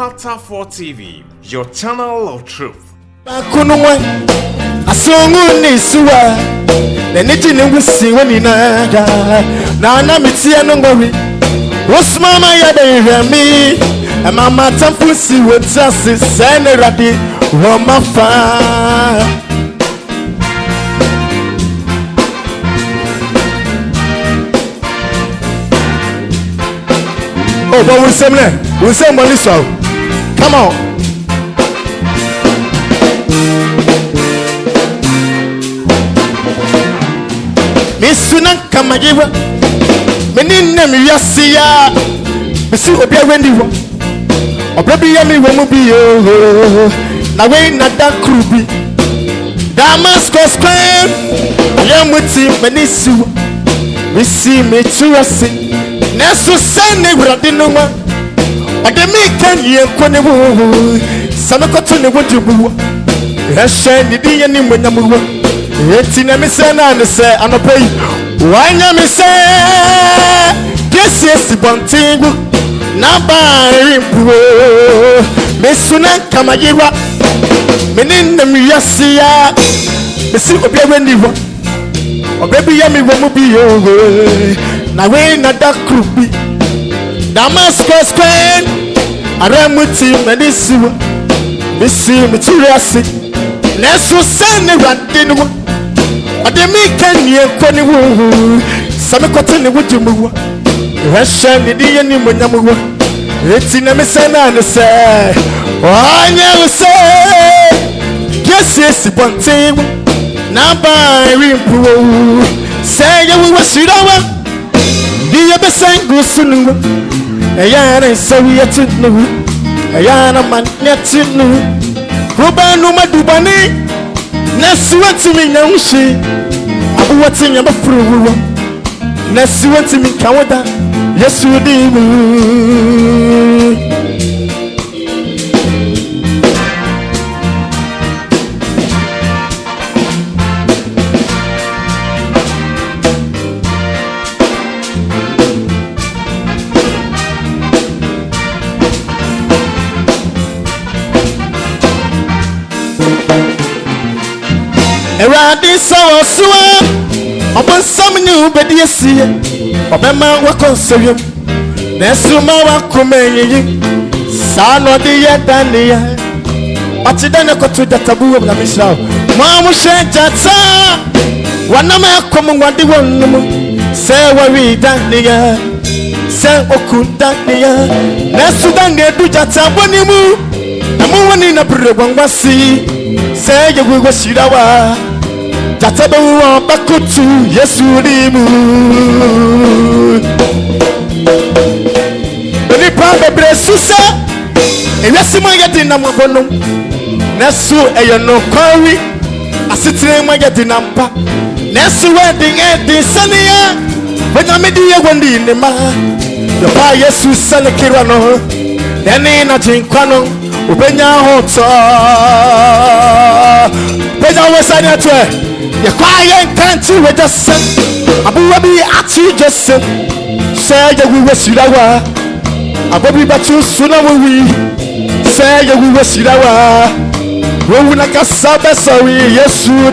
Opatafour TV, your channel of truth. Oh, but we'll say Melissa. Come on. Miss Sunan Kamajiwa. Menina Miyasia. Missu Obia Wendy. Obrabia won't be yo. Naway Nada Krubi. Damascus Clan. I am with him, Menisu. We see me to us. Nesu sene gradinuma ademi kanye kwanewu samakoto ne wodubu ehye ni diye ni monyamuwa eti na misena ne se anopai wanya mise yes bontingu na bari mpuo mesuna kamayiwa menina miyasia mesi obia wendiwo obebi ya mi wo mu bi yo na we na da krubi Damascus Queen aramuti medisiwa misi mituriasi nesu sene radinu ademi kanye kwani wo samekote ne wujumu rasha ni diye ni monyamu eti na mesena ne se anya use yes bonte na ba rimpu say you was shirawa Diya besangu sunu ayana sawiya tunu ayana manya tunu rubanu madubani nasuwati minyamshi abuwati nyabafuru nasuwati minkawada yesu dimu Eradi so suwa obansam ni ubedi asiye obema wakonsewem nesuma wakomenyi sano de yedania atidane kotu databu na mishaw mamu shejata wanama komwadi wonum se wari dania se okundania nesudange dujata bonimu namuwani na bregwangwasi se yewe shirawa Jatabu wa bakutu Yesu dimu Beni pa bebre susa Ewesi mo yedi na mwabono Nesu eyono kori Asitire mo yedi na mpa Nesu edi saniya Wenya midi ye wendi nema Yopa Yesu sani kirano Neni na jinkwano Ubenya hoto Benya wesani atwe Ye quiet country with the sun. Abuabi ati just say you will see our Abuabi batu sooner we say you will see our Who like a sabbath sorry, yes, you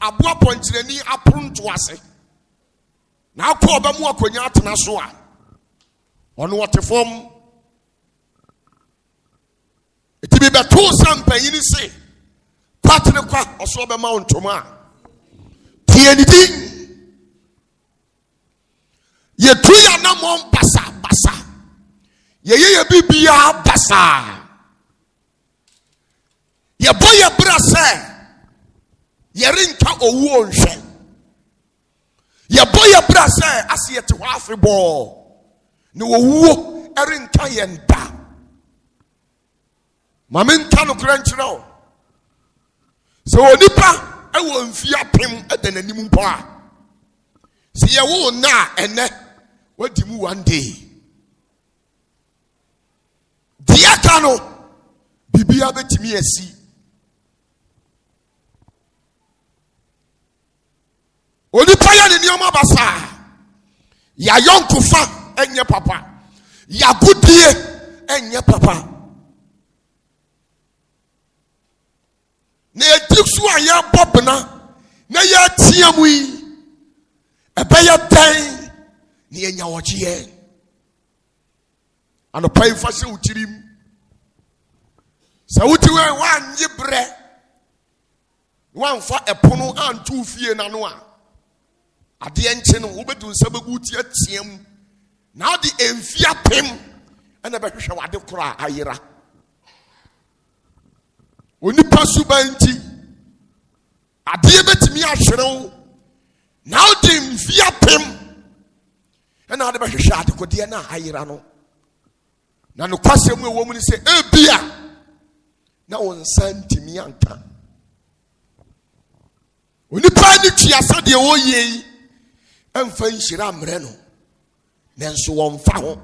Abua pontireni apruntu ase na akọ obamu akonya atena so a ono wotefom etibi beto sampanyini se patne kwa oso obema ontoma tienidi ye tuya na mom basa ye bibia basa ye boye brase Yerinka owu onhwe Ye boy ye bra say as ye te hwafe bo. No wo erinka ye nda. Mame nka no kra nkyerɛ. So onipa ewo mfia pem edenanim mpo a. Se ye wo na ene wadi mu one day. Dia kano bibia betimi asi. Onipa ya ne nioma basa. Ya yonkufa enye papa. Ya gudie enye papa. Ne etiksu aya bobna na ya tiamu yi. Ebe ya dan ni enya wogie. Ano pai fa se utirim. Sa utiwe wan yibre. Wan fa epono antu fie na no a. Ade enche no wo bedu nsa begu ti atiem. Na de emfia pem ena behwehwe wade kora ayira. Onipa suba nti ade betimi ahwerew. Na de emfia pem ena ade behwehwe ade kodie na ayira no. Na no kwasem ewo mu ni se ebia na wonsa ntimi anka. Onipa ni tuasa de wo yei emfa nhira mre no nenso wonfa ho.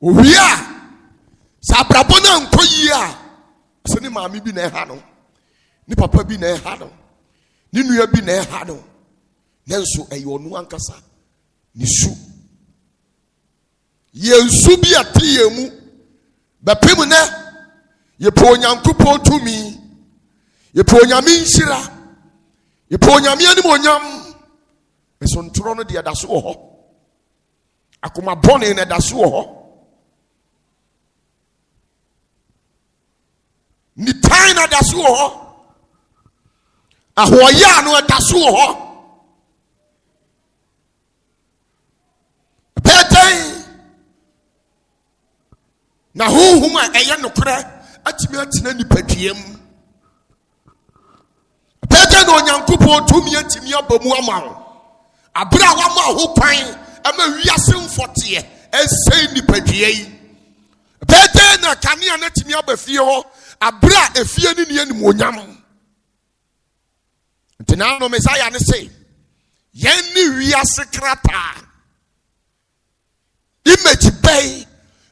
Owia sa brabo na nkoyi a se ni maami bi na eha no, ni papa bi na eha no, ni nua bi na eha no, nenso eyo no ankasa ni su. Yensu bi atiye mu bepem ne ye po nyankopon tumi, ye po nyame nhira, ye po nyame anim onyam. Eso ntoro no de adaso wo ho. Akoma bone na adaso wo ho. Ni tan na adaso wo ho. Ahoya no adaso wo ho. Petain na huhuma eye nokre atimi atina nipadwiem. Petain no nyankopon tumi atimi abamu amawo. Abra wa ma ho kwan ama wiase mfote esei nipadua yi. Petain na kanea na timi abafie ho abra efie ni ne anim onyam. Ntina no Messiah ne say yen ni wiase krata. Image bay,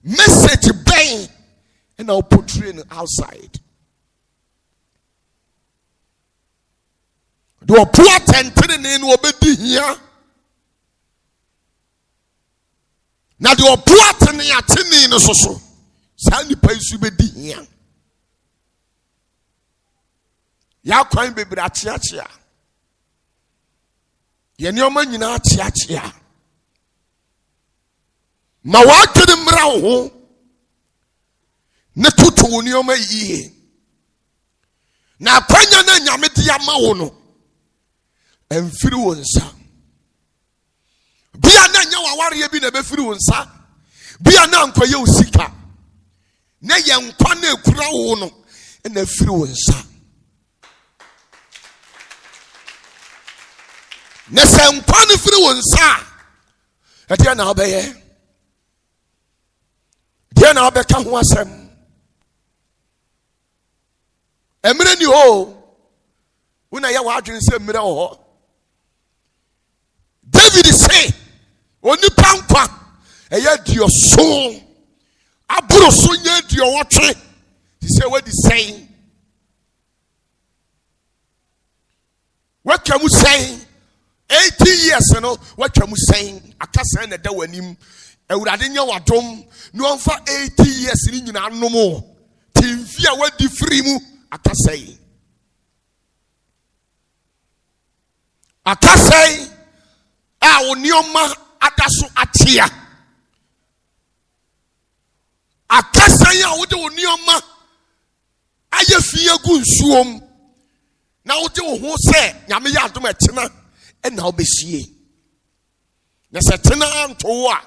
message bay, and I'll portray it outside. Do a poor tentin in obedi here. Now do a poor tentin in a so. Sandy pays you be here. Ya coin baby at chia. Yenyoman in our chia. Ma wa kede mra ho ne tutu ni o ma yi na kwanya na nyame dia ma wo no emfiri wo nsa bia na nya waware bi na be firi wo nsa bia na nkwaye osika na ye nkwa na ekura wo no na firi wo nsa na se nkwa na firi wo nsa ete na obeye na obeka ho asem emre ni ho una ya wa adwen se emre ho. David say oni pankwa eya dio so aburo so nya dio wotwe ti say we di say we kamu say 80 years no we kamu say akasa na da wanim Ewurade nya wadom no amfa 80 years ni nyina anomo timfi a wadi free mu akasai a onioma adaso atia akasai a wode onioma aye fie gu nsuom na wode wo ho se nyame ya adom etena na obesie na se tena anto a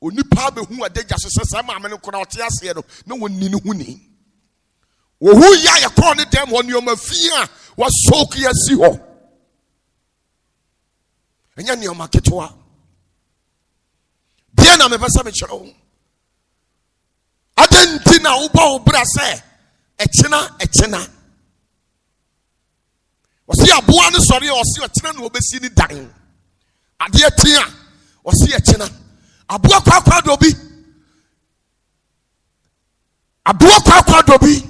onipa behu adagya so sesa ma amene kona ote ase no na wonni ne huni wo hu ya yakro ne dem woni o mafia wa soku ya si ho Enya nneɛma ketewa. Deɛ na mepɛ sɛ mekyerɛ wo. Adɛn na wobɔ wo bra sɛ ɛkyena. Ɔsi aboa no sɔre a ɔsi ɔkyena na obesi ni dan. Adeɛ tia ɔsi ɛkyena. Aboa kwakwa do bi. Aboa kwakwa do bi.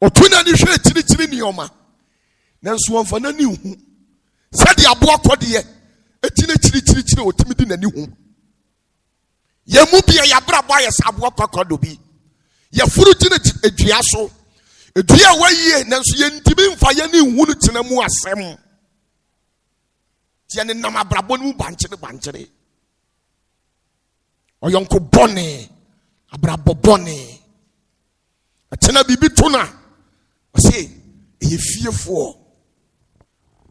Otuna ni hwɛ kyirikyiri nneɛma. Nanso wɔmfa n'ani hu. Sɛde aboa kɔdeɛ ekyina kyirikyiri otimi di n'ani hu. Yemu bia yabra boa yɛ aboa kwakwa do bi. Yɛfuru gyina edua so. Edua wɔyie nanso yɛntimi mfa yɛne hu no tena mu asɛm. Tiɛ ne nam abrabɔ no mu bankyere. Ɔyɔnko bɔne, abrabɔ bɔne. Atena bibi to na ɔse ɛyɛ fiefoɔ.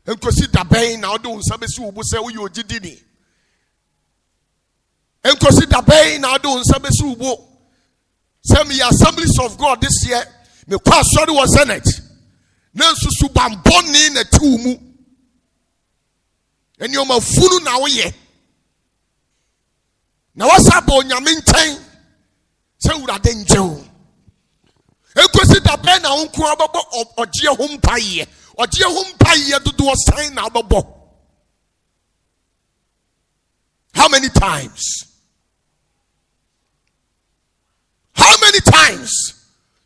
Enkosi dabɛn na ɔde wo nsa bɛsi wo bo sɛ woyɛ ogyidini. Enkosi dabɛn na ɔde wo nsa bɛsi wo bo sɛ meyɛ Assemblies of God this year. Mekɔ asɔre wɔ Senate. Na nsusu bambɔne na ti wo mu. Nneɛma funu na woyɛ. Na wasa bɔ Onyame nkyɛn sɛ Awurade nkyɛ wo. Enkosi dabɛn na wo nko abɛbɔ ɔgyeɛ ho mpaeɛ. Ɔgyeɛ ho mpaeɛ dodoɔ sɛn na abɛbɔ. How many times? How many times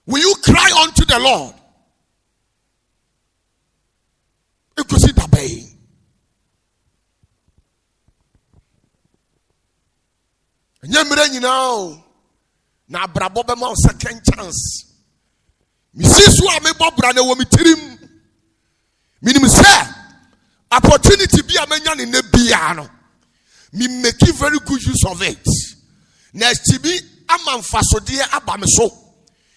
will you cry unto the Lord? Enkosi dabɛn. Nyamira nyinaa na abrabɔ bɛma wo second chance. Misi so a mebɔ bra na wɔ me tirim. Minim sɛ opportunity bi a menya ne bia no. Me make very good use of it. Na stibi ama mfasodeɛ aba me so.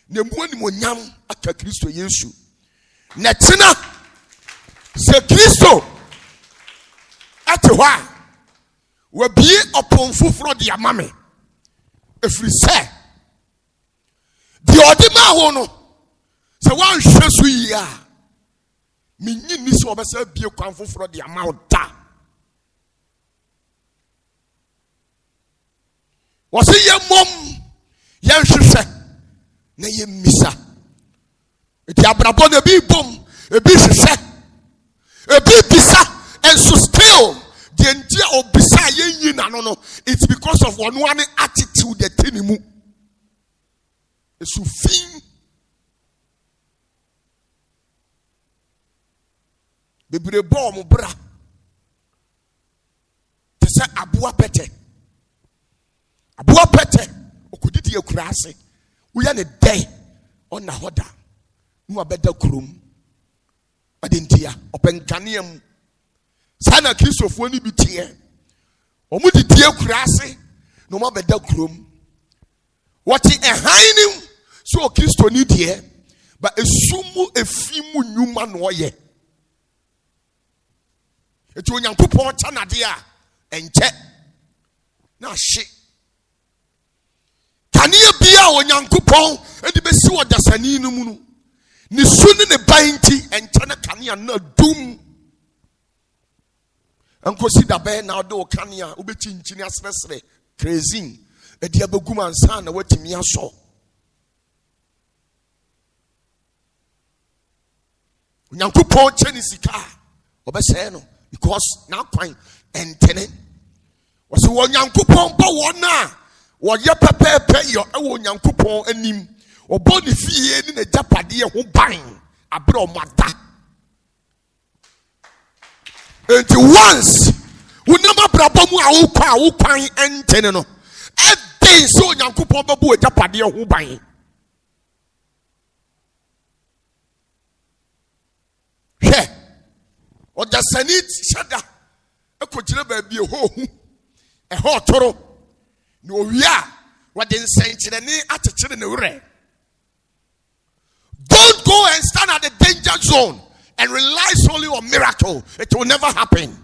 Na mu animonyam aka Kristo Yesu. Na tena sɛ Kristo ate hɔ a wabie ɔpɔn foforɔ de ama me. Ɛfiri sɛ deɛ ɔde ma ho no sɛ woanhwɛ so yie a menyi ni sɛ ɔbɛsɛ bie kwan foforɔ de ama wo da. Wɔse yɛ mmom yɛnhwehwɛ na yɛmmisa. Ɛti abrabɔ no ebi bom, ebi hwehwɛ, ebi bisa, ɛnso still the entire obisa yenyi nano no, it's because of one attitude that tinimu. Esufin bebre bom bra. Te say abua pete. Abua pete okudidi ekura ase. Uya ne day on na hoda. Nu abeda kurom. Adentia openkaniam. Sana Kristofo ni bi tie. Omu di tie kura ase no ma beda kurom. Wati ehan nim so Kristo ni die ba esumu efimu nyuma no ye. Eti Onyankopon cha nade a enche na hye. Kania bia Onyankopon edi besi wo dasani no mu no. Ni sunu ne banti enche na kania na dum. Ankosi dabe na do kania ubeti nchini asresre crazy edi abegum ansa na watimi aso. Onyankopon cheni sika obese no because na kwan entene wose Onyankopon ba wona wo ye pepepe yo e Onyankopon anim obo ne fie ni na japade ho ban abre o mada. And once we never brabomu a ukwan entene no everything so Onyankopon babu e japade ho ban. He o da sanit shada ekogire ba bi ho hu e ho toro no wia wade nsenkyere ne akyekere ne wure. Don't go and stand at the danger zone and rely solely on miracle. It will never happen.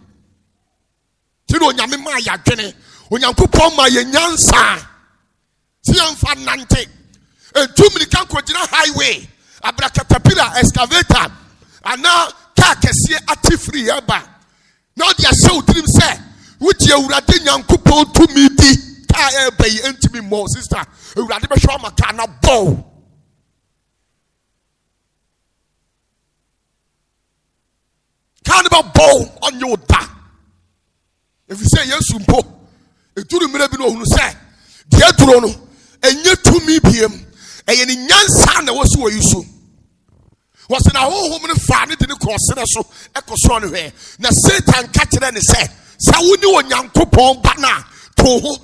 Tino nyame ma ya dwene Onyankopon ma ye nyansa ti amfa nante entumri kan kogina highway abrakatapila excavator ana car kɛseɛ ate free ɛba na ɔde ahyɛ wo tirim sɛ wogye awurade nyankopɔn tumi di car ɛba yi ɛntumi mmɔ sister awurade bɛhwɛ ama car na bɔw car ne bɛbɔw ɔnyɛ wo da ɛfiri sɛ yesu mpo ɛduru mmerɛ bi na ɔhunu sɛ deɛ duro no ɛnyɛ tumi biem ɛyɛ ne nyansa na wɔsi wɔ yi so wɔsi na honhom no fa ne de ne kɔɔ sene so ɛkɔ sɔɔ ne hwɛ na satan ka kyerɛ ne sɛ sɛ wo ne onyankopɔn ba na to ho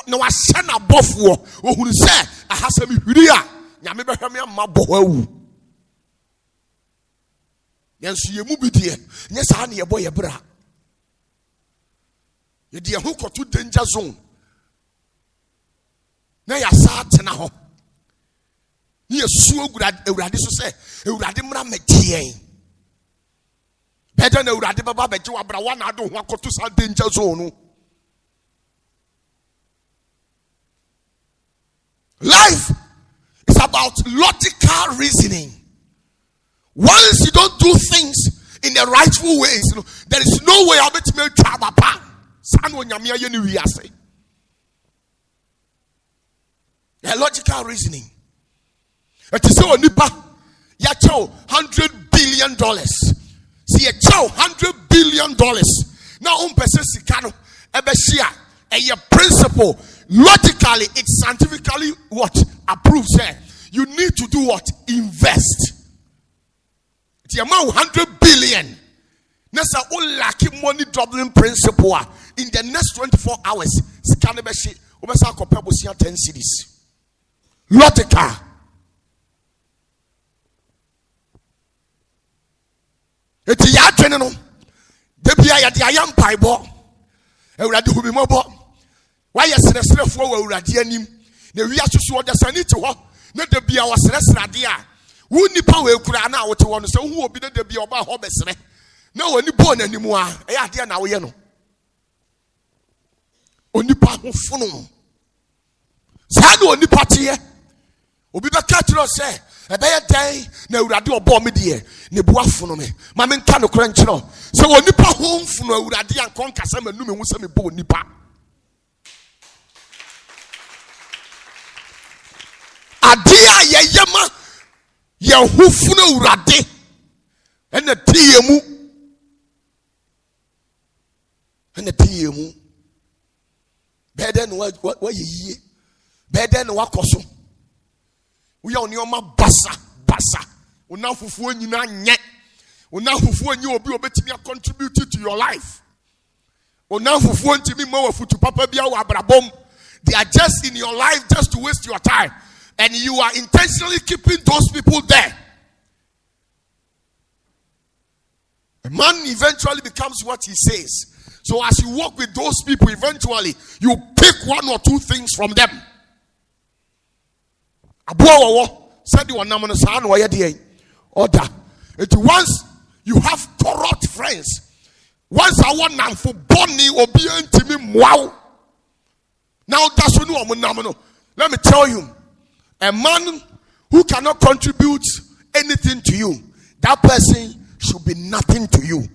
na wahyɛ n'abɔfoɔ ohunu sɛ ahasɛm hwiri a nyame bɛhwɛ me amma bɔ hɔ awu yɛnso yɛ mu bi deɛ nyɛ saa ne yɛbɔ yɛ bra yɛde yɛn ho kɔto danger zone na yɛasa atena hɔ ne yɛsuo awurade so sɛ awurade mmra mɛgye yɛn bɛda na awurade bɛba bɛgye wabra wana ade ho akɔto saa danger zone no life is about logical reasoning. Once you don't do things in the rightful ways, there is no way I'll be to make trouble. A logical reasoning. It is so nipa ya chow $100 billion. See a chow $100 billion. Now person sikano ebeshia a principle. Logically, it's scientifically what approves here. You need to do what? Invest. The amount 100 billion. Nessa all lucky money doubling principle in the next 24 hours. Scanebeshi, Obesa Kopebusia 10 cities. Logical. It's a yard general. The Pia Yam Piebo. Euradu Bimobo. Why yes, the slave for Radianim? The Ria to the Sanito, not the Bia was less radia. Wouldn't the power Kurana out to one, so who will be the Bia about Hobbes? No, any born anymore. I dear now, you know. Only part of Funum. Sadu only party. Obi the catcher say, a bad day, no radio bomb dear, Nebua Funome. Mamma Cano Crunchino. So only part home from Radia and Concasam and Numen was a bone nipa. Adia ye yama ye hufuna urade and the TMU better than what ye better than what coso we are near my bassa una fufu you na nye una fufu you obi obetimi contributed to your life una fufu ntimi ma wafutu papa bia wa abrabom. They are just in your life just to waste your time. And you are intentionally keeping those people there. A man eventually becomes what he says. So as you walk with those people, eventually you pick one or two things from them. Order. Once you have corrupt friends, once I want them for Bonnie or BNTM, wow. Now that's what no. Let me tell you. A man who cannot contribute anything to you, that person should be nothing to you.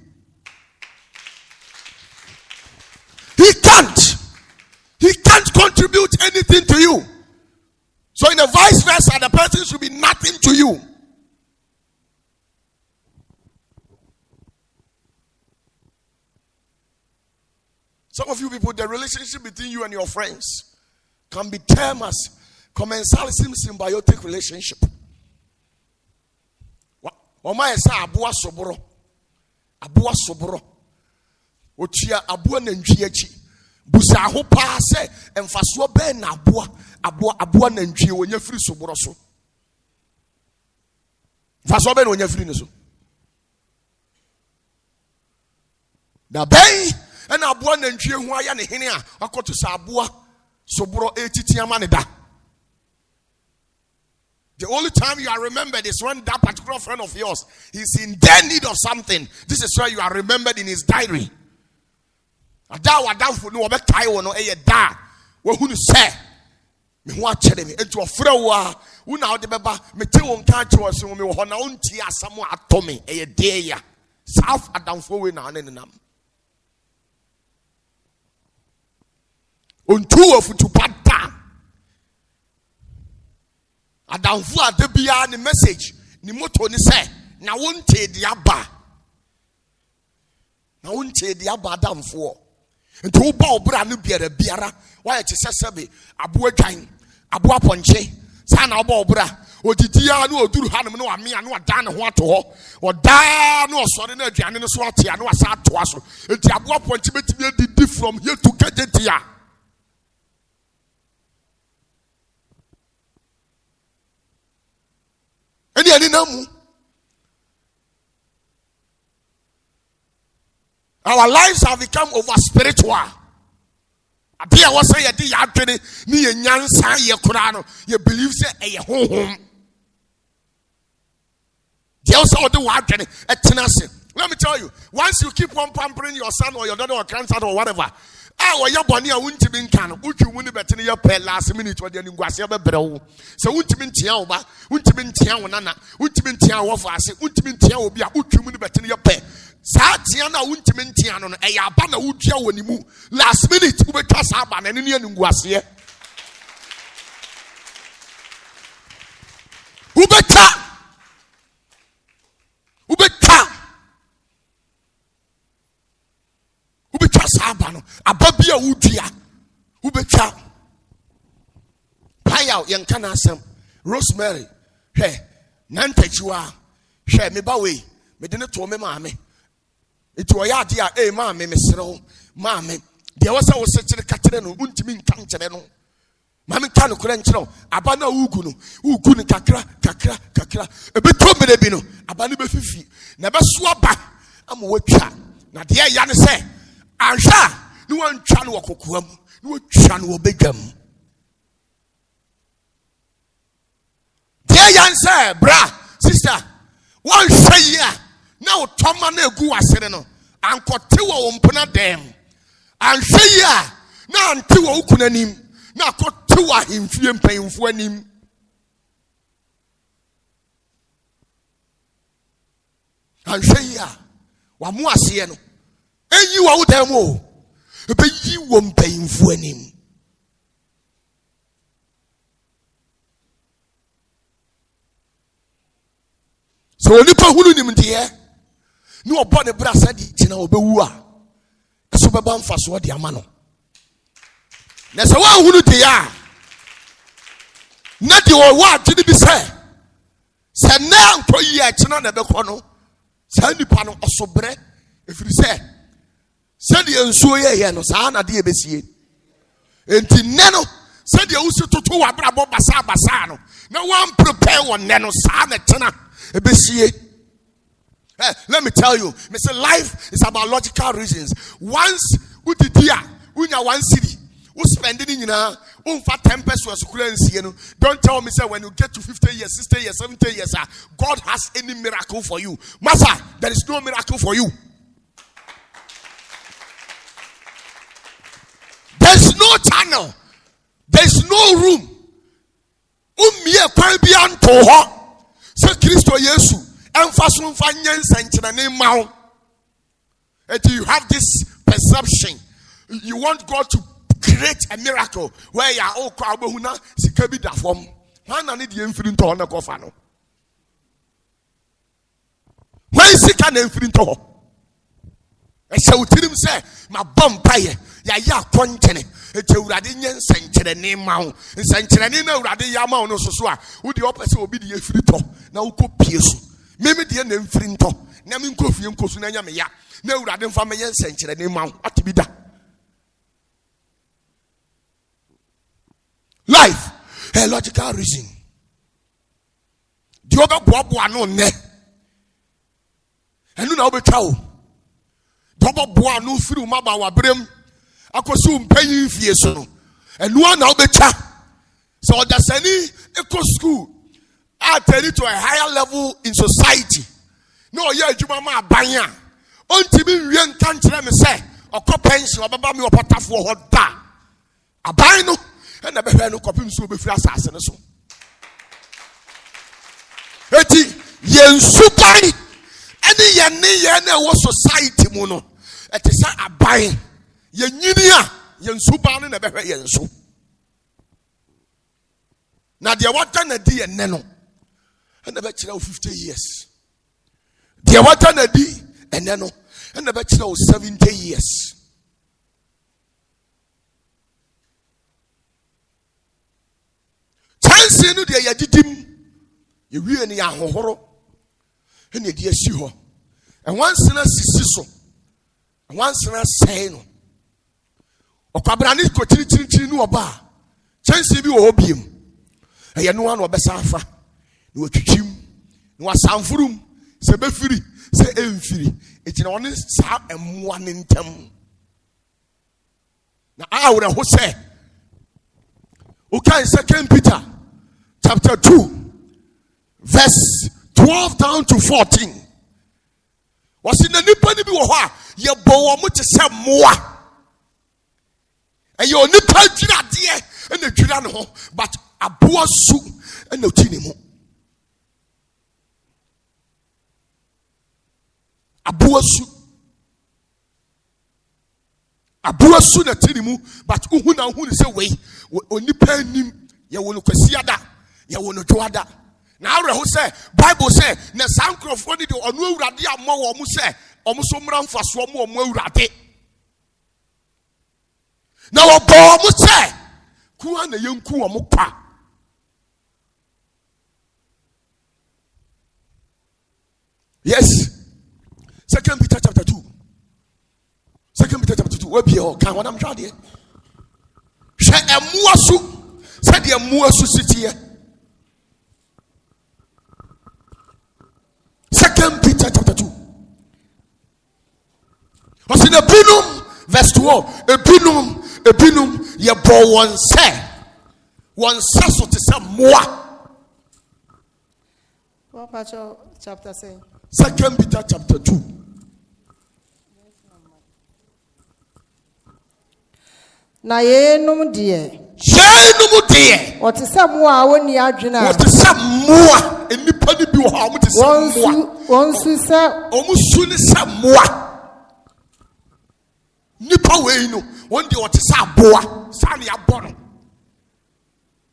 He can't contribute anything to you. So in a vice versa, the person should be nothing to you. Some of you people, the relationship between you and your friends can be termed as commensalism symbiotic relationship. Oma esa abua soboro. Ochia abua nantwi achi. Busa ho pa se emfaso be na abua nantwi wonya firi soboro so. Faso be na wonya firi ne so. Da ben na abua nantwi hu aya ne hene a akoto sa abua soboro etiti ama ne da. The only time you are remembered is when that particular friend of yours is in their need of something. This is why you are remembered in his diary. me ho akyere me enti ofra wo a wo na wo de beba me te wo nka akye so me wo ho na wo ntie asam ato me eye de ya south adamfo we na nenam ontu ofutu pata adamfo adebia ne message ni moto ni say na wo ntie de aba na wo ntie de aba adamfo enti wo ba obra no biara why te sesebe abo adwan abo aponche sa na oba obra odidia na oduru hanom na wamea na wada ne ho ato ho oda na osore na aduane no so atia na wasa ato aso enti abo aponche betimi adidi from here to Kajetia eni namu. Our lives have become over spiritual. Adia was say yadi yadwene ni ye nyansa ye kura no ye believe say e ye honhom. There also the wadwene etenase. Let me tell you, once you keep on pampering your son or your daughter or grandson or whatever, or your body a wuntimi nka no, utu wuni betene ye pe last minute or the nguase be brew. So wuntimi ntia wo ba, wuntimi ntia wo nana, wuntimi ntia wo fa ase, wuntimi ntia wo bia utu wuni betene ye pe. Sa tia na wuntimi ntia no e ya ba na wudua woni mu last minute wo betwa sa ba na ne ne nguase ubeta sa ba no ababia wudua ubeta paya yen kana asem Rosemary hwe nantachiwa hwe me ba we me de ne to me maame iti oya ade a maame mesrew maame de wo se wo se kire katere no untimi nka nkere no maame ka no kure nkere aba na ugu no kakra ebeto mede bi no aba ne befifi na beso aba ama watwa na de ya ne se anhwa ni wantwa no wakokoa mu ni watwa no obedwam de ya nse bra sister wan hwe ya na utoma na egu asere no ankote wo mpona dem anhwe ya na ante wo ukunanim na akote wo ahemfie mpanyimfo anim anhwe ya wa mu ase no enyi wo dem o ebeyi wo mpanyimfo anim so onipa hunu nim de ni obo ne bra sadi tina obewu a eso beba mfa so de ama no na se wa hunu de ya na de wo adwene bi se na anko yi a tina na bekọ no sa nipa no osobere efiri se de ensuo ye no sa na de ebesie enti ne no se de usi toto wa bra bo basa no na wan prepare won ne no sa na tina ebesie. Let me tell you, Mr. Life is about logical reasons. Once we did here, we know one city, we spend it in 10 pesos. Don't tell me, say, when you get to 50 years, 60 years, 70 years, God has any miracle for you. Master, there is no miracle for you. There's no channel, there's no room. Say Christo Yesu. And you have this perception. You want God to create a miracle where you are all crowded. Sikabi da form. Man, I need the infinite on the coffano. Why is it an infinite? And so tell him, say, my bumpire, ya continent. It's a Radinian century name mount. And century no Radiyama no so. Would the opposite will be the infinite? Now, go pierce. Maybe the name Frinto, Namin Kofi and Kosunaya, no Radin family century name mount at Tibida. Life, a logical reason. The other Bob one on ne. And now be chow. Double boa no through Maba Brim. I could soon pay you for so. And one now be cha. So that's any eco school. I tell you to a higher level in society. No, yeah, you mama banya. Until me young country me say, or pension or baba me Opatafour hot da. A bino and ɛna bɛhwɛ no kɔpem so obɛfiri asase no so. Eti yɛn suban ɛne yɛn ne yɛn na ɛwɔ society mu no ɛte sɛ aban yɛn nyini a yɛn suban no na bɛhwɛ yɛn so. Na deɛ wata na di yɛn nɛ no ɛna bɛkyerɛ wo 50 years. Deɛ wata na di ɛnɛ no ɛna bɛkyerɛ wo 70 years. Chansi no deɛ yɛdidim yɛwie ne yɛahohoro ɛna yɛde asi hɔ. Ɛwansena sisi so ɛwansena sɛe no ɔkwabra ne kɔkyirikyirikyiri ne ɔba a kyɛnse bi wɔ hɔ biem ɛyɛ no ano ɔbɛsa afa na wɔtwitwim na wasamforom sɛ bɛfiri sɛ ɛmfiri ɛti na ɔne saa ɛmmoa ne ntam na awerɛho sɛ wokae 2 Peter chapter 2 verse 12 down to 14 wɔsi na nipa ni bi wɔ hɔ a yɛbɔ wɔn mo te sɛ mmoa ɛyɛ onipa dwiradeɛ ɛna dwira ne ho but aboa su ɛna oti ne mu aboa su na ti ne mu but uhu na uhu ne sɛ wei onipa anim yɛwɔ no kwasiada yɛwɔ no dwoada. Na awerɛho sɛ Bible sɛ na saa nkurɔfoɔ no de ɔno awurade ammɔ wɔ mo sɛ ɔmo so mmra mfasoɔ mo ɔmo awurade. Na wɔbɔ mo sɛ kuwa na yɛnku wɔ mo kwa. Yes. 2 Peter chapter 2. 2 Peter chapter 2. Wabie hɔ kan wɔnam hwɛ adeɛ. Hwɛ ɛmmoa so sɛdeɛ ɛmmoa so siteɛ. 2 Peter chapter 2. What's in Ebinum verse 12? Ebinum ye bo one se so te say moa. What chapter say? 2 Peter chapter 2. Na yenum die. What is some moa woni adwena? What is some moa? Enipa ni bi wo ha mo te say moa. Onsu se omusu ni say moa. Nipa we no one day what is aboa sa ne abo no.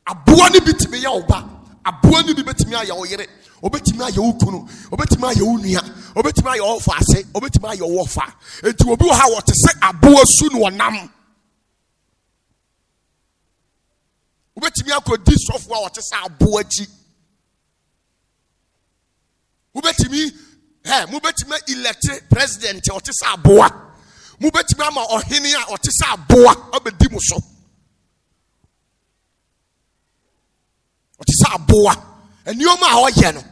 Aboa ni bitimi ya oba. Aboa ni bi betimi aya oyere. Obetimi aya okunu. Obetimi aya onua. Obetimi aya ofa ase. Obetimi aya wofa. Enti obi wo ha what is aboa su no nam. Ubetimi akodi sofo a wote sa abo achi ubetimi mubetimi elect president wote sa aboa mubetimi ama ohene a wote sa aboa abedi mu so wote sa aboa enioma a oye no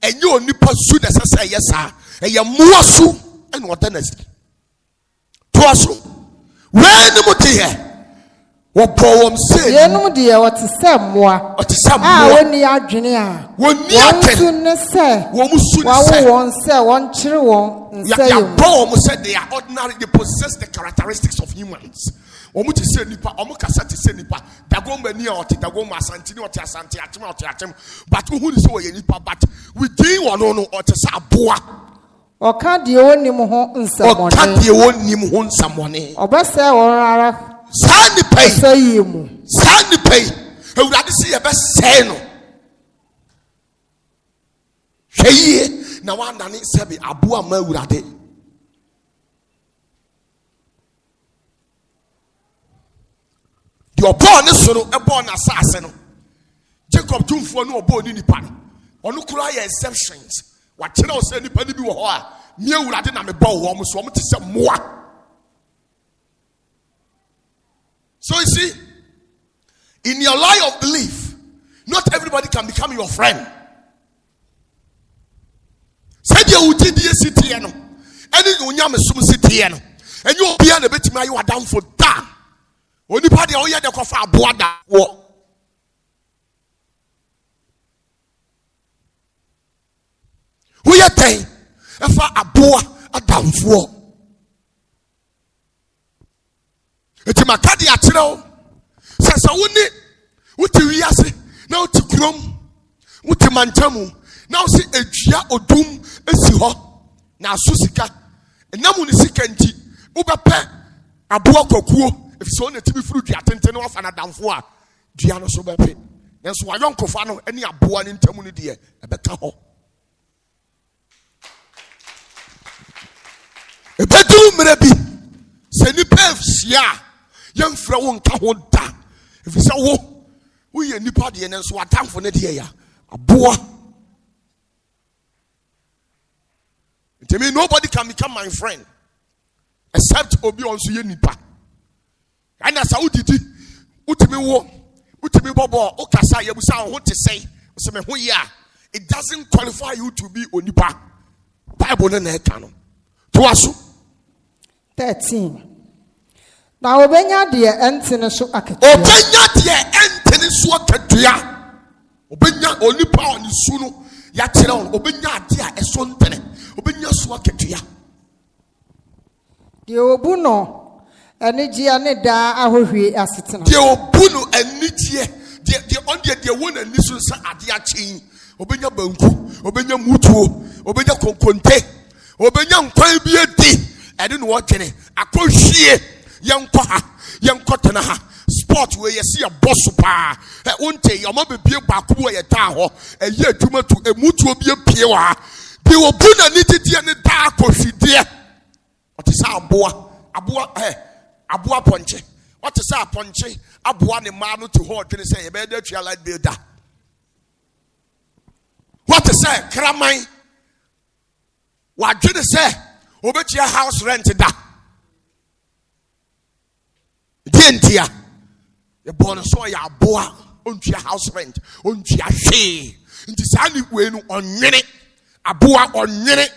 enye onipa su na sese yesa eye moa su ene odanasi to aso we ni mutie wɔbɔ say yenum deɛ wɔte sɛ mmoa wɔni adwene a wɔn ne sɛ wɔn sɛ wɔn kyere wɔn nsɛ yɛ wɔn sɛ they are ordinary, they possess the characteristics of humans. Wɔn te sɛ nipa wɔn kasa te sɛ nipa dagomba ni a ɔte dagomba asante ni ɔte asante akyem a ɔte akyem but who ni sɛ wɔyɛ nipa but within wɔn no ɔte sɛ aboa. Ɔka deɛ onim ho nsɛmɔne ɔbɛsɛ wɔn ara. Sani pay. Ewurade si ye be say no. Hweye na wanda ne sebe aboa ma ewurade. Your born is so e born asase no. Jacob tumfo no obo ni nipa no. Ono kura ye exceptions. Wa kire o se nipa ni bi wo ho a me ewurade na me bo wo mo so mo te se moa. So you see, in your life of belief, not everybody can become your friend. Said you would did this city, and you nyam sum city, and you be on a bit you are down for that. Only party oh yeah, the coffee boada war. Who you think? If a boa a down for. Eti makadi akyerɛw sɛ woni What we say now to Krom, what to Mantamu, now see a Gia or Doom, a Siho, now Susika, and Namunisiki, Ubape, a Buako, if so, to be fruit, attending off and a damfoa, Giano Sobape. And so I don't confano any abuan in Tamunidi, a betaho. A bedroom maybe. Seni pevs ya young Frau Kahonta. If it's a wo, we are nipa the and so a time for Nedia. A boa. To me, nobody can become my friend except Obi on Suye Nipa. And as I would it, Utimi wo, Utimi Bobo, Okasa, Yabusa, what to say, it doesn't qualify you to be Onipa. Bible and Ekano. To us. 13. Now, Obenya dear Anthony so Akatia. Obenya dear Anthony so Akatia. Obenya only power on the Sunu. Yatron, Obenya dear a son penny. Obenya so Akatia. The Obuno, and Nigia da Ahohi Asitan. The Obuno and Nitia, the only the one and Nisun Adia Chin. Obenya Banku, Obenya Mutu, Obenya Conconte, Obenya Quabi D. I don't know what any. I call she young cotton sport where you see a boss pa. One day your mother be a baku a taho, a year too much to a mutual be a pure. They will put a nitty and a dark or she dear. What is our boa? Abua ponche. What is our ponche? Abuan and manu to hold and say a better child like builder. What is that? Cramai? What did you say? Over to your house rented that. Dentia. The bonus so ya boa on your house rent, on your shame. Into Sandy when on minute, a boa on minute.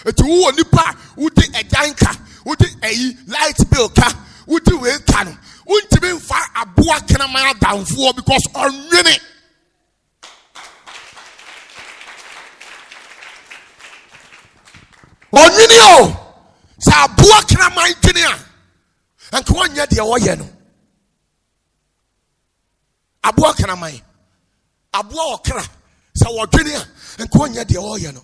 To who nipa, would a danka, would a light bill car, would do a can, wouldn't even fire a boa can a mile down for because on minute. Onyo sa bua kra man twene a anko anya de wo ye no abua kra man abua okra sa wo twene a anko anya de wo ye no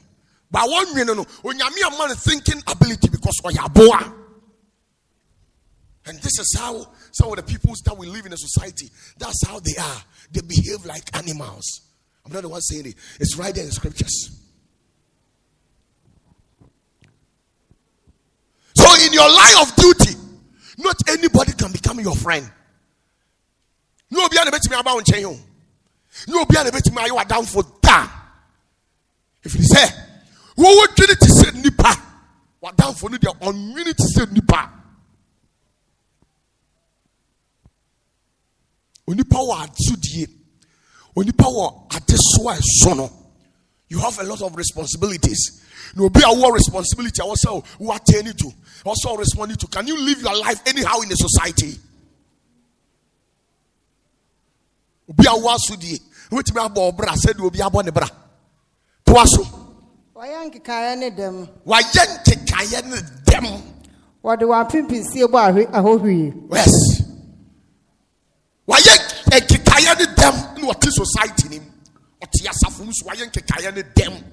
ba won nwene no onyame amane thinking ability because we are abua. And this is how some of the people that we live in a society, that's how they are. They behave like animals. I'm not the one saying it, it's right there in scriptures. So in your line of duty, not anybody can become your friend. No be able to about change. No be able to you are down for that. If you say, who would you to say nipa? What down for the on unity to say nipa? Only power at Sudie. Only power at this why sono. You have a lot of responsibilities. No be our responsibility also who attend to. Also responding to. Can you live your life anyhow in the society? Be our Sudie. Which me abo bra said will be abo ne bra. To aso. Wayanke kaya ne dem. Wayanke kaya ne dem. What do I pimpi see about ahohi? Yes. Wayanke kaya ne dem in what society nim. Otiasafums wayanke kaya ne dem.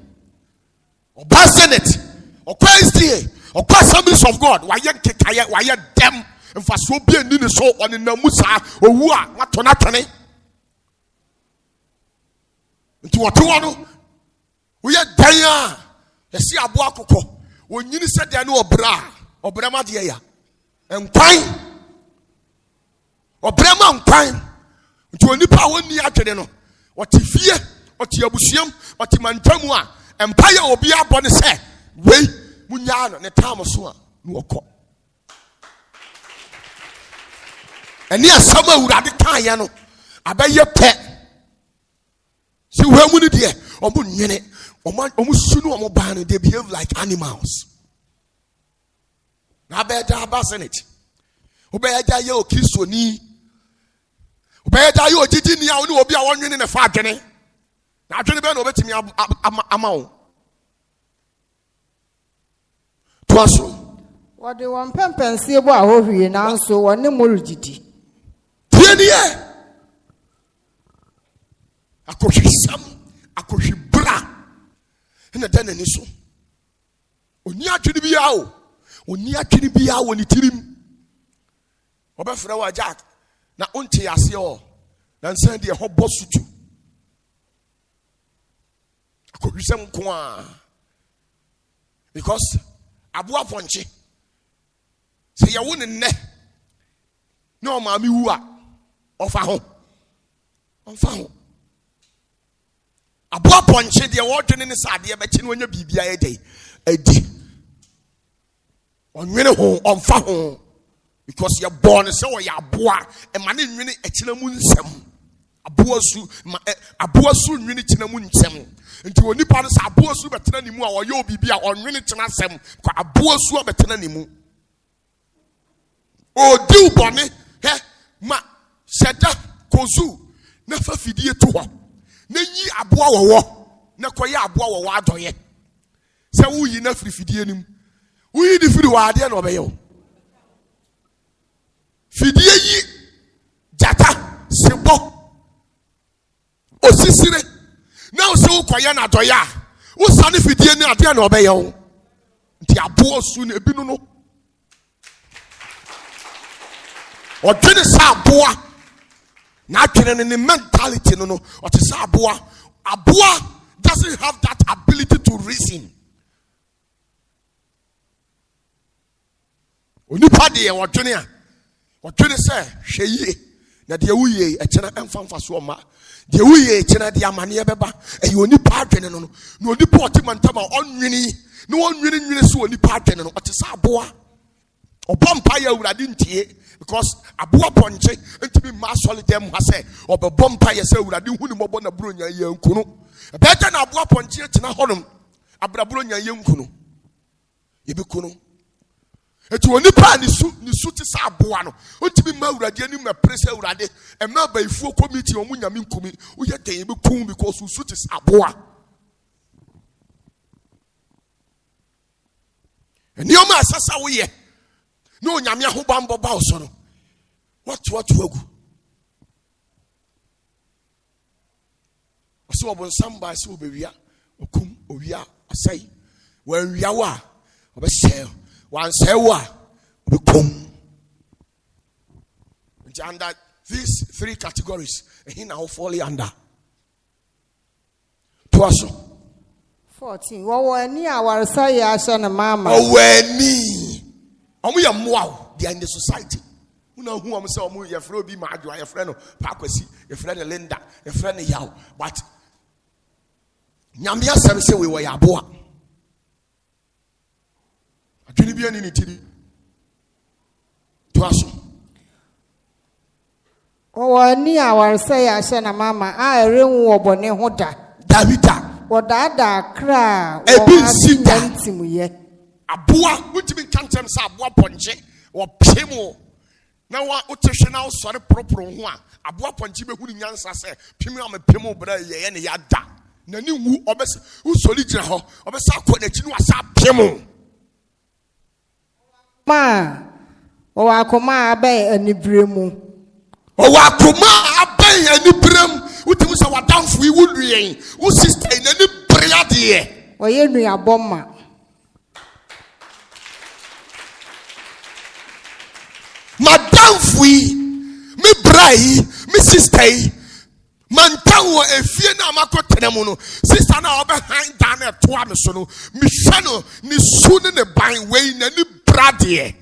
Oba Senate, or Christ, or Assemblies of God, wayanke kaya dem. And for so be in the soul on the Namusa or Wua, what Tonatane. To what one we are Daya. You see a Buakoko. When you said there no bra or Brahma dear and pine or Brahma and pine to a new power near Teneno. What if ye, what Yabusium, what Mantamua, Empire will be up on the set. Wait, Munyana, and the time of Sua, no call. And near summer would have the Kayano. I bet your pet. See where would it be? Or Munyane, or Musuno, or Mobile, they behave like animals. Now, better basin it. Obey yo kiss or knee. Obey yo did you know be a 1 minute in a fat journey. Now, turn the over to me. I'm Twasso. What do one pempen see about ahohi and also one more didi? 10 years. Akohwisam, akohwibra. Na dan ani so. Oni adwene bia o. Oni adwene bia wo ni tirim. Obefra wa Jack. Na onte ase o. Na nsan de ho bosutu. Akohwisam kwa. Because aboa ponche. Se ya wo ne nne. No ma mi wu a. Ofa ho. Onfa ho. Aboa ponche de wodwene ne sade bechi no nya bibia ye dey adi onwene ho onfa ho because you born say wo ya aboa e ma ne nwene ekina mu nsem aboa su nwene kina mu nsem nti oni pa no sa aboa su betena ne mu a wo ye obibia onwene kina sem kwa aboa su betena ne mu o diu bone he ma seda kozu na fa fidie to ho na yi aboa wowo na koye aboa wowo adoye se wuyi na fidie nim wuyi di firi wa ade na obeye o fidie yi jata sebo osisire na o se ukoye na adoye a wo sane fidie ni ade na obeye o nti aboa su na ebi no odwene sa aboa na atwene ne mentality no o te say aboa doesn't have that ability to reason. Onipa de odwene say hweye na de wuye e kena emfamfa so ma de wuye kena de amane beba e onipa adwene no na onipa otimantama onwene na onwene so onipa adwene no o te say aboa obompa ya urade ntie because aboa ponche ntimi ma solid dem ha say obompa ya say urade hu ni mobo na bronya ya nkunu beta na aboa ponche tina honum abrabro nya ya nkunu yebekunu eti onipa ni su ti sa aboa no ntimi ma urade ani ma pressure urade e ma baifuo committee omu nyame nkumi wo ye den yebekun because su ti sa aboa eni o ma asasa wo ye no nyame ahobambo ba osoro what wagu oso obonsam ba se obewia okum owia asai wan wiawa obese wan sewa obekum. And under these three categories he now fall under to us 14 wawani awarsa ya asha na mama wawani omu ya mwa they are in the society. Una who am say omu your friend be ma adwa your friend no Pakwasi your friend Linda your friend Yaw but nyame asem say we were yaboa adwini bia ni tiri to aso wawani awarsa ya asha na mama a erenwu obone ho da Davida wodada kra ebi sita ntimuye aboa mutimi kantem sa aboa ponje wo pemo na wa utehwe na usore propro ho a aboa ponje be hunu nyansa se pemo am pemo bra ye ne yada na ni wu obese usoli gira ho obese akọ na chi no asa pemo ma o akoma abai anibremu o akoma abai anibrem utimi sa wadamfo yi wuduen wo sister na ni bria de oye nuaboma Madame Fui, me brai, me sister, mantawo efie na amako tenemuno. Sister na obe hang down e to am so no. Me hwano ni su ne ban wei na ni brade.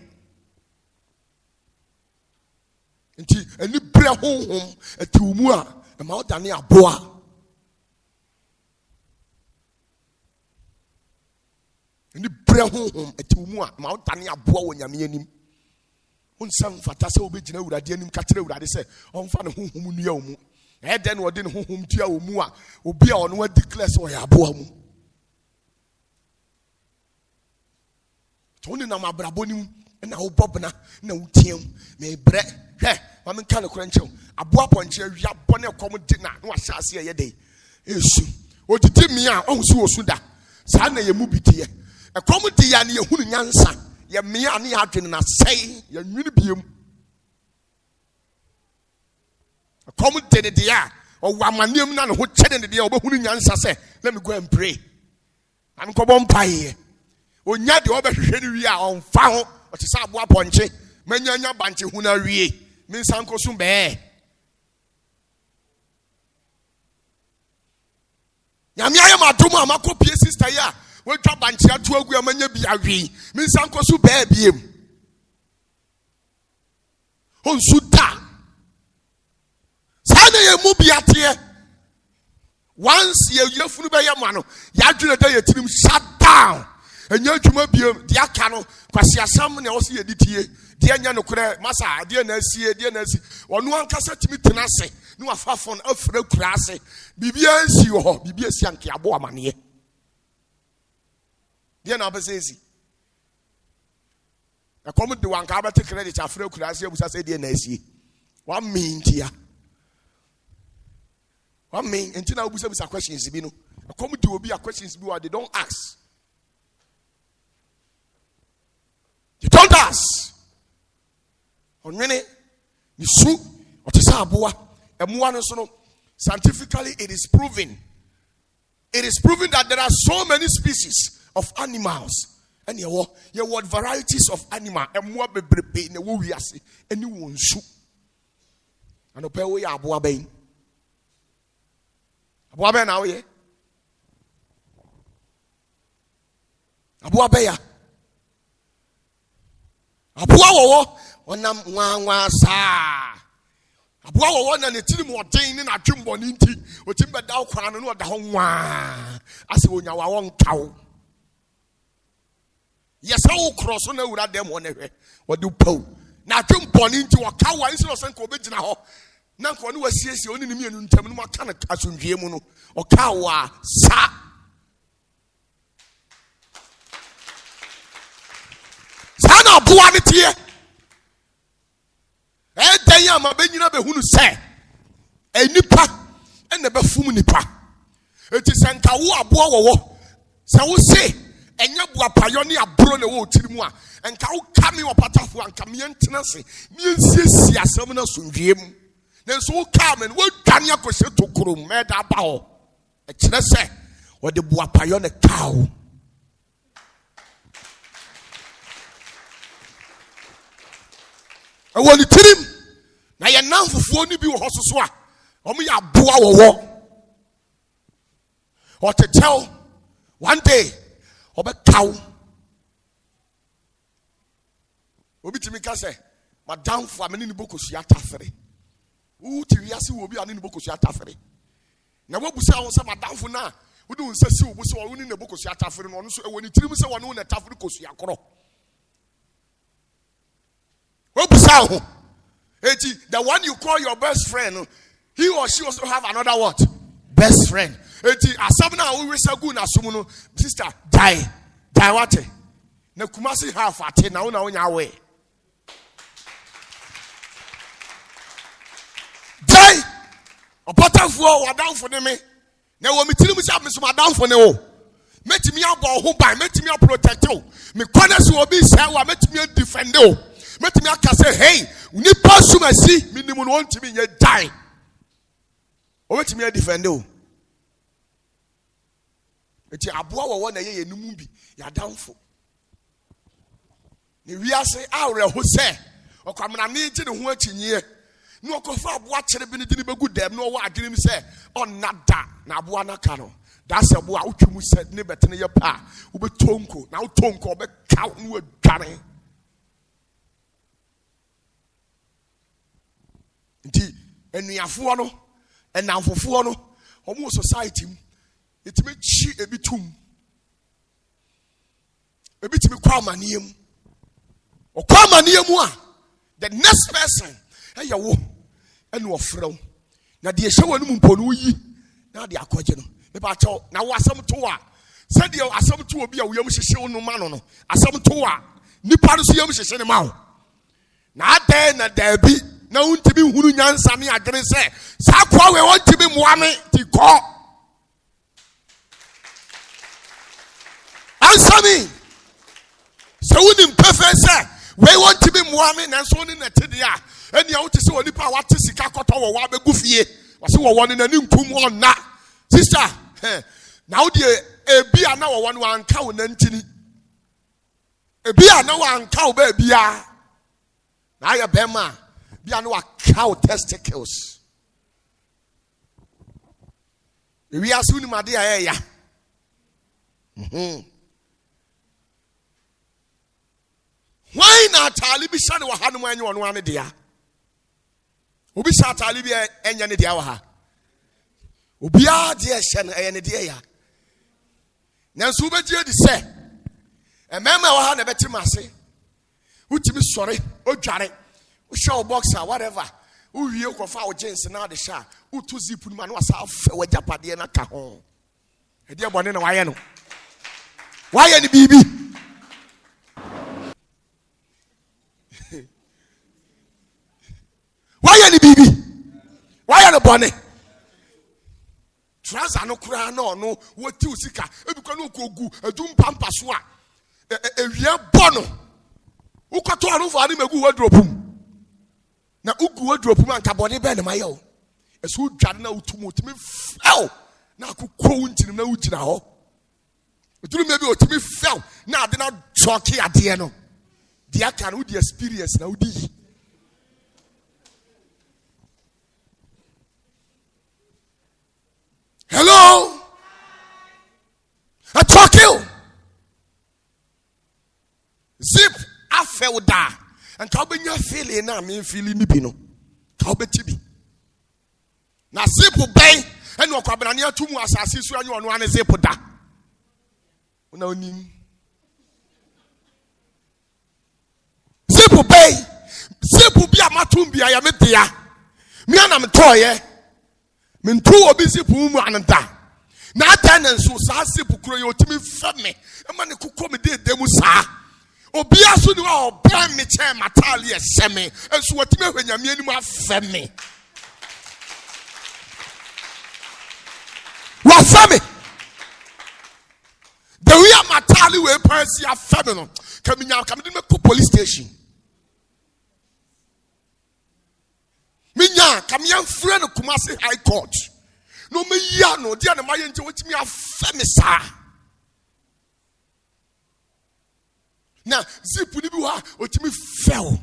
Nti eni bre honhom eti umu a e ma odane aboa. Eni bre honhom eti umu a ma odane aboa wo nyame anim. Unsam fata se obegina urade anim ka kire urade se onfa ne honhom nua omu e den wo de ne honhom tua omu a obi a ono wa declare se wo ya aboa mu toni na mabrabo nim na wo bobna na wo tiam me bre hwe ma men ka ne kora nchew aboa ponche awia bone kom de na no ahyase ye dey esu odidi mi a onsu osu da sa na ye mu bitie e kom de ya ne ye hunu nyansa ye mea ne adwene na sei ye nwini biem kom de ya or Wamanium Nan who chatted the Obahunian say, let me go and pray. I'm going to pay. When you the over Henry on found or to Sabwa Ponche, Manyanya Banchi Hunari, means Uncle Sumbe. Yamia Matuma, Mako P. Sister Ya, will drop Banchia to a Guamania Biavi, means Uncle Sumbe. On Suta Sana Mubiatia. Once you're full by your man, Yadra day at him shut down. And you're to be the cano, Quasia Salmon, also a DTA, dear Yanokre, Massa, dear Nessie, or no one can set me tenacity, no afar from a frail class, BBS, or BBS Yankee, a boy money. Dear Nabazzi. I come to one car to credit a frail class, which I said, dear Nessie. One mean, dear. One mean, until I was a question, Sibino. I come to be a question, they don't ask. You don't ask. On many, you sue or to Sabua, and one also scientifically it is proven. It is proven that there are so many species of animals, and you what varieties of animal, and what be prepared in the woo we are see, and you won't shoot. And the pay we are Boabain. Boabain now, ye Abuabaya. Abuawo onam nwanwa sa Abuawo wona ne tiri mo den na adwembo ni nti otimbe da kwa no da ho nwa ase wonya wa won kawo yesa wo cross na wura dem wona hwe wode pau na adwembo ni nti wo kawo nsi no senko obegina ho na nko ne wasiesie oni ne mienu ntam no maka na asundwie mu no o kawo a sa sana bua ne tie dan ya ma benyina behunu se enipa ene befum nipa eti senka wo aboa wowo se wo se enya bua payo ne abro ne wo tiri mu a enka wo kame Opatafour anka me ntena se me nsiesie asem na sondwiem nenso wo kame wo dwane akose tokorom me da ba ho e kire se wo de bua payo ne kawo I want to tell him. Now you're now for 4 new horses. Me a boa or to tell one day of a cow. Obi to me can say, Madame for a minute book of Siatafre. Who to Yassi will be an in the book of Siatafre. Now what we say on some Madame for now. We don't say so, we saw in the book of Siatafre. And when you tell me someone on a Tafrico Siacro. The one you call your best friend, he or she also have another what? Best friend. Sister, die what? Na kumasi half at na una way. Die. Opatafour down for me. Now when me tell me say down for no. Met me up or who by met me up protect you. Me corners will be say wa met me defend you. Met me aka say hey, ni pass me see minimum want to be ye die. O met me defend you. Eti aboa wo na ye enum bi ya downfo. Ni wi ase awre ho se okwamna me gi ne ho akyinye. Ni okofa aboa kire bi ne di ne begu dem no wo adwene mi se onada na aboa na ka no. That's a boy who you said never ten your pa who be tonko now tonko be cow no adwane. Nti enuafo no enamfofo no omo society it me chi ebitum ebitimi kwa maniem okwa maniem a the next person e wo ene ofrew na de ehye wonu mpo no yi na de akoje no na wasam to a said you asam to obi a wo yam hyehye no ma no asam to a nipa no so yam hyehye ne ma ho na adan na dabi na untimi hunu nyansa ne adwene se sa kwa we wontimi moame ti ko answer me so unim perfect say we wontimi moame na so ne na tede a enia wo te se onipa wa te sika kotọ wo wa begu fie was one in a new kum on na. Sister, now the a beer now one cow and entity. A beer no one cow baby. Now ya bema, beer no cow testicles. We are soon, my dear. Why not Talibi Shano Hanuman on one idea? Ubisha Talibia and Yanidiaha. Ubia dear Shan and Dia. Nansuba dear say, a member will have a better massy. Who to be sorry, or Janet, who show boxer, whatever. Who you go for James and now the Shah, who to zip man was half with Japadiana Cajon. A dear one in a Wayano. Why any baby? Why any baby? Why any bonnet? Trans no cry no what two sika ebukano kogu adum pampa so a ewia bono ukoto anu fa ni megu wadropum na ugu wadropum anka bone be ne mayo eso dware na utumu timi fell na akukwo wuntini na wugyina ho uturu mebi otimi fell na ade na choke ade no de aka no the experience na udi. Hello? I talk you. Zip, I fell down. And how be your feeling now? Me feeling me no. How be tibi? Na zip bay and no kwabania two more assassins when you on one zip da. Una onim. Zip bay. Zip be a matumbi I am metia. Me and I'm toy. Men two obisi pumu ananta. Na tenants so sa sipu kuro yo timi fame. E ma ne kokko me de demu sa. Obi aso ni wa oban me che matali e seme. Enso watimi ahwanyame ani mu afeme. Wa fame. The way matali we pansi afeme no. Kaminya kamde me ko police station. Minya kamiya friend Kumasi High Court. No me ya no dia na maye nje wetimi afeme sa. Na zipu ni bi wa otimi fell.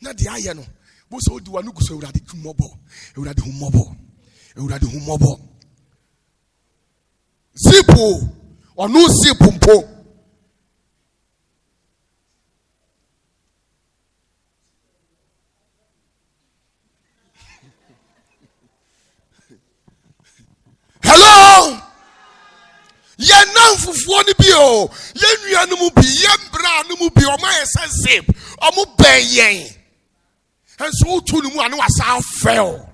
Na de aye no. Bo so odi wanu kuso Ewurade kumobo. Ewurade humobo. Ewurade humobo. Zipu onu zipu mpo. Hello? Ye nan fufuo ni bi o. Ye nua no mu bi, ye bra no mu bi o ma ese zip. O mu ben yen. And so to no mu anu asa fell.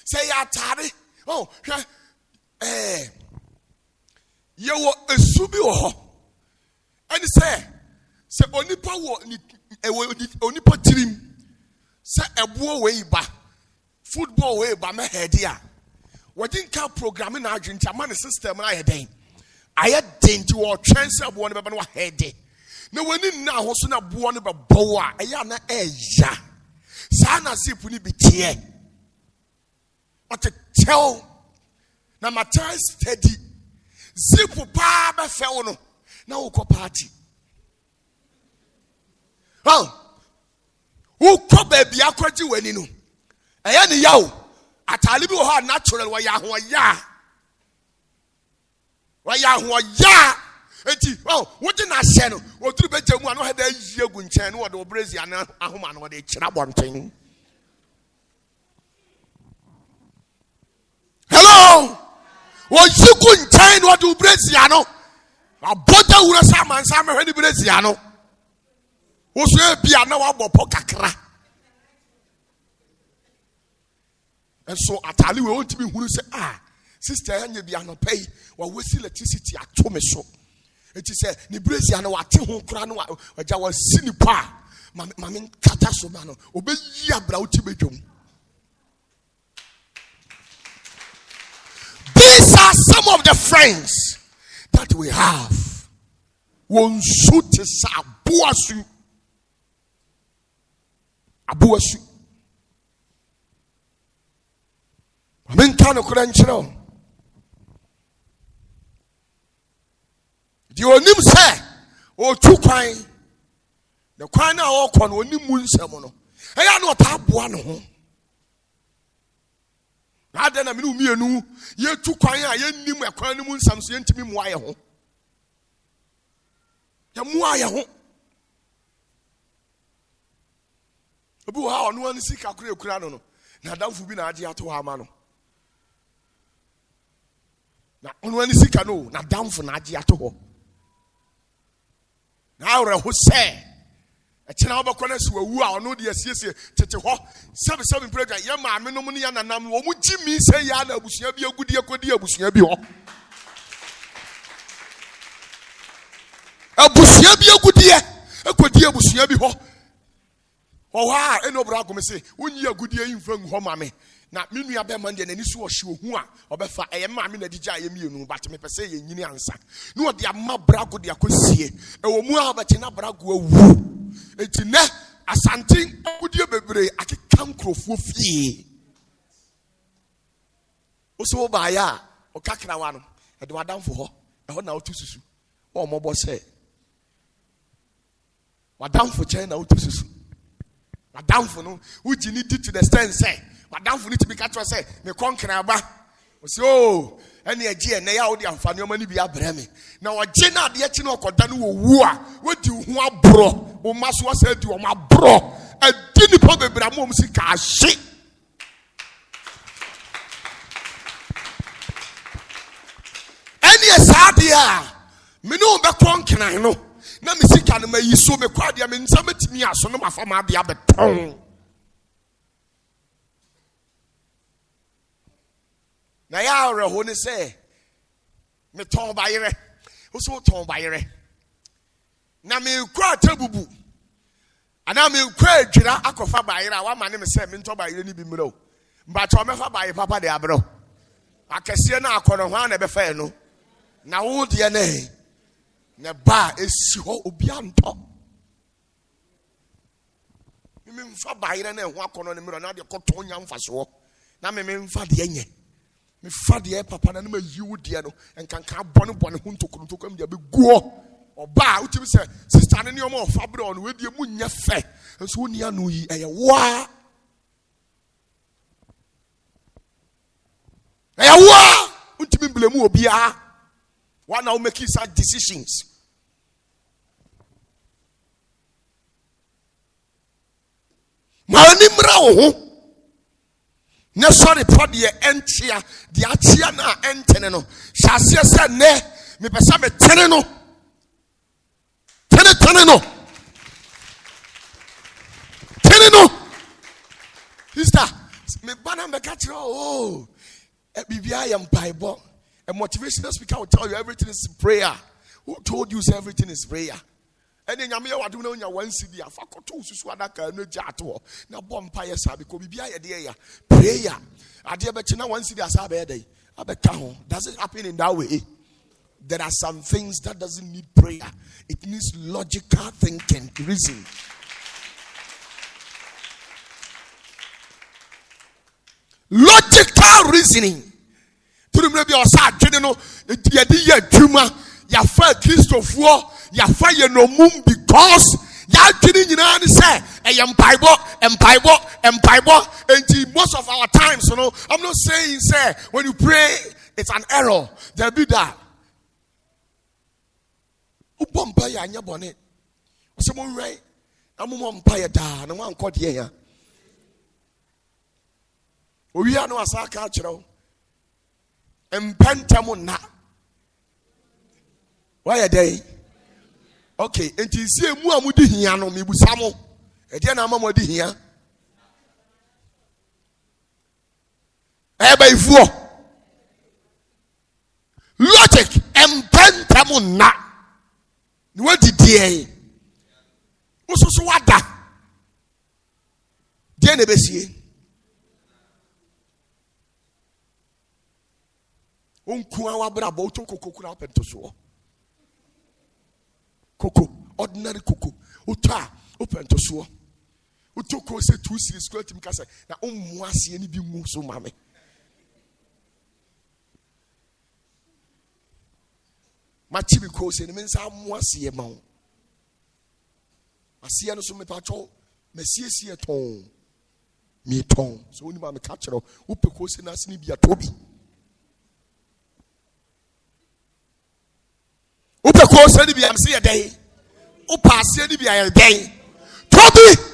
Say ya tare. Oh, ye wo esu bi wo ho. And say onipa wo ni onipa tirim. Say ebuo we ba. Football way by my head here. What didn't count programming agent, a money system I had done. I had dainty or chance of one about head. No one in now was not born about Boa, a yana eja. Sana zip will be tear. But to tell na my time steady. Zip pa ba fell no. Now go party. Oh, who come baby akwaji weni no. Ayani yaw atalibi wo ha natural wa ya ho ya enti wo de na hye no wo duru beja mu ano ha da yie gu nchen no wo de obrezi ana ahoma no wo de kira bonten. Hello wo yigu nchen wo de obrezi ano aboda wura sa mansa me hwani brezi ano wo so e bia na wo bopo kakra. And so atali we want to be who say sister anya bi anopai wa wasi electricity ato me so enti say ni brezi ana wa te ho kura no wa ja wa sini pa ma me kata so ma no obeyi abra uti bedwom. These are some of the friends that we have. One shoot sa boasu Abuasu. Menka no kora nkyerɛ. Di onim sɛ o tu kwan. The kwan na o kɔ no onim mu nsɛm no. Ɛya no ɔta aboa no ho. Na ada na menu mienu ye tu kwan a ye nim ekwan no mu nsɛm so ye ntimi mu ayɛ ho. Ya mu ayɛ ho. Obi wa ɔno ani sika kura no. Na damfo bi na agye ato ha ma no. Na ɔno ani sika no na damfo na agye ato ho. Na awre ho sɛ ɛkyena obakɔ na si wawu a ɔno de asiesie tete hɔ sɛbe mpredwa yɛ maame no mu ne ya nanam no ɔmu gyi mi sɛ ya na abusua bi agudi akodi abusua bi hɔ. Abusua bi agudi akodi abusua bi hɔ. Ɔwa ɛno bra agome se wonyi agudi yi mfa ngu hɔ maame. Na me nua be man de nani so ɔhye ohu a ɔbɛfa ɛyɛ maame na digya yɛ mienu but me pɛ sɛ yɛ nyini ansa. No de ama brago de akosie. Ɛwɔ mu a ɔbɛte na brago awu. Eti ne asante agudie bebre akeka nkrofo fie. Oso ba ya ɔkakra wa no ɛde wadamfo hɔ ɛhɔ na otu susu. Ɔmɔbɔ sɛ wadamfo kyɛn na otu susu. Wadamfo no uji ni to the extent say wadamfo ni to be catch say me konkra ba. O say oh ɛne agye na ya wo de amfani ɔmani bi abrɛ me. Na ɔgye na de akyi na ɔkɔda no wo wu a wodi hu abro. O maso asa di o ma bro. Adi ni po bebra mo si ka hye. Ɛne asade a me no be konkran no. Na me sika no mayi so me kwa dia me nsa metimi aso no mafa ma dia beton. Na ya ore ho ne se me ton bayere. Wo so ton bayere. Na me kwa tabubu. Ana me kwa adwira akofa bayere a wa ma ne me se me nto bayere ni bi mro. Mba cho me fa bayere papa de abro. Akese na akono ho na be fa no. Na wo de ne na ba esi ho obi anto me mfa bayire na ho akono ne miro na de koto nya mfaso na me mfa de nye me fa de papa na ma yiwu de no enkanka bone hu ntokuru am de be guo oba utimi se sister ne omo fa bre on we de mu nya fe enso oni anu yi eye wa utimi blemu obi a one now make such decisions. Mani mra ne sorry pod ye entia de achia na entene no hyase se ne me pesa me tene no sister me bana me catch oh bibia yam bible. A motivational speaker will tell you everything is prayer. Who told you everything is prayer? And then you are doing your one CD. I forgot to Suswadaka no jato. Now bompire sabi ko bibia ya prayer. I dear bet you know one CD as I day. Does it happen in that way? There are some things that doesn't need prayer. It needs logical thinking, reason. Logical reasoning. To remember your sad general, ya Juma, ya fa Christopher, ya fa ye no moon because ya didn't say, I am Bible, and most of our times, you know, I'm not saying, say, when you pray, it's an error. There'll be that. Ubompire and your bonnet. Someone right, I'm umpire down, and one caught here. We are no as cultural. Empentamona. Why are they? Okay, and you see Muamudi Hiano, Mibusamo, Ediana Mamodi here. Ebe four. Logic, empentamona. What did they? What's what that? Denebesi. Cocoa, ordinary cocoa. Uta, open to so. Utoko say 2 series square team kasa na umwasi any bi mu so mame. Machi because say means amwasi e ma wo. Asia no so me pacho me siesie ton. Me ton. So oni ma me ka kire wo peko say na sini bia tobi. Wo peko say ni bia am say e den. Wo pass ni bia e den. Tobi.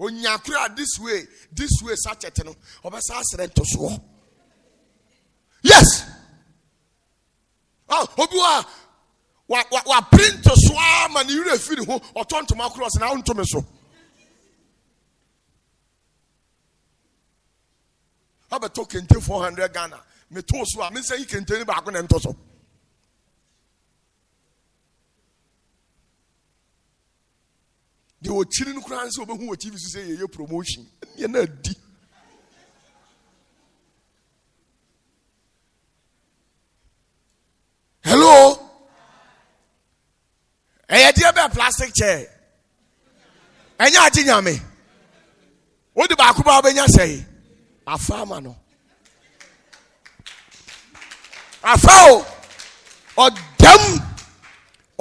Onyakura this way such a thing. Obasa sere to so. Yes. Oh, obiwa wa print to so man you refiri ho oton to my cross na unto me so. Aba to kente 400 Ghana. Me to so a me say kente ni ba ko na nto so. They were chilling crowns over who were TV to say your promotion. You're not deep. Hello? Hey, dear plastic chair. And you're telling me. What the Bakuba Benya say? A farmer no. A foul or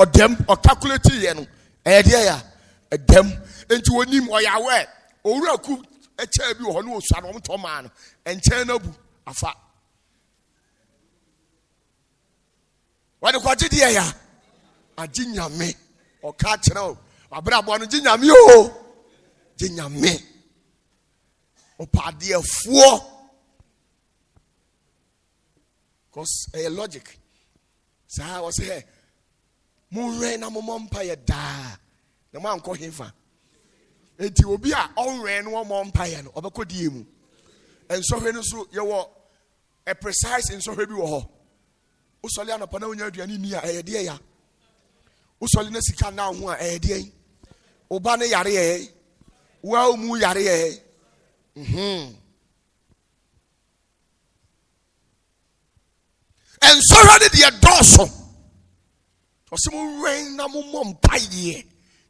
them or calculating. Hey, dear. A dem into a nim or yawe or a cook a chair be or no son to man and Chernobu a fat. What the quantity here? A ginger me or catch no, a brab one ginger me oh ginger me. O padia 4 because a logic. So I was here. Moon rain a mumpire da. The man call him fa. Enti obi a on ran one more empire no obekodi emu. And so when so you were a precise in so heavy wo. Usoli anapa na onya aduane ni a eyede ya. Usoli na sika na ho a eyede. Oba ne yare ye. Wa mu yare ye. And so ready the adoso. Osimu rain na mo mpaye.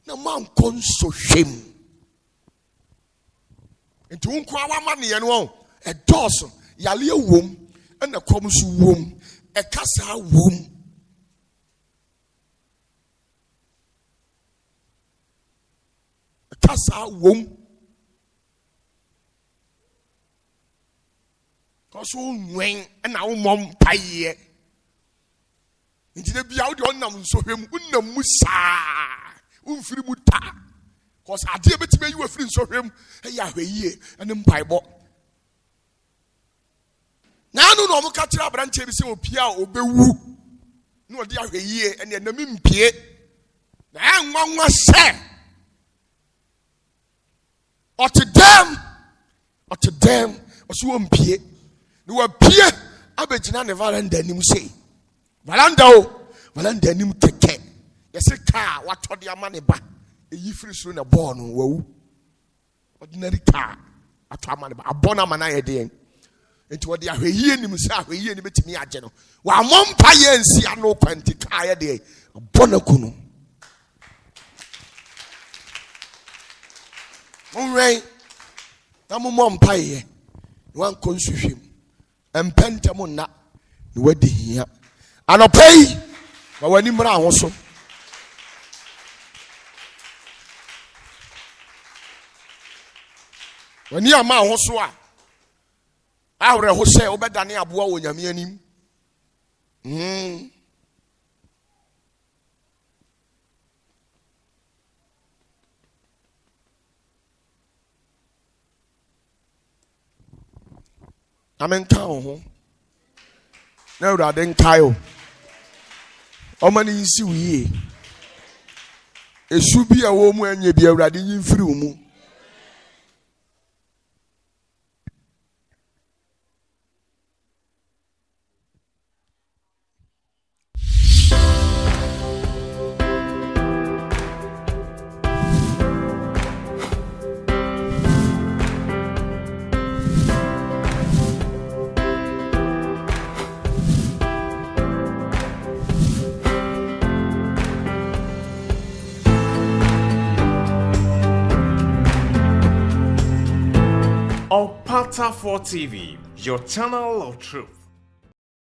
Na man konso hwem enti wonko awama ne no e doso yale wom e na kom so wom e kasa wom e kasa wom koso nwen e na wo mom paye enti de bia wo de onam so hwem unam musa unfiri muta cause ade betime you afiri so hwem ya hweyie ene mpaibo na anu no mo ka kira branche bi se opia obewu na odi ahweyie ene na mimpie na enwanwa se otedem oso mpie na wa pie abegina ne valanda nim sei valanda nim keke yesi car watod ya mane ba eyi free so na born wawu ordinary car atwa mane ba abona mana ye den enti wode ahwehie nim se ahwehie ni betimi age no wa mompa ye nsi ano kwanti car ye de abona kunu onwe na mompa ye wan konsuhwem empentemu na ni wadi hia anopai ma wani mra ho so wani ama ho so a awre ho se obedane aboa wo nyame anim amen ka ho na urade nkayo omani nsi wiye esu bi a wo mu anye bi urade nyimfiri mu Opatafour TV, your channel of truth.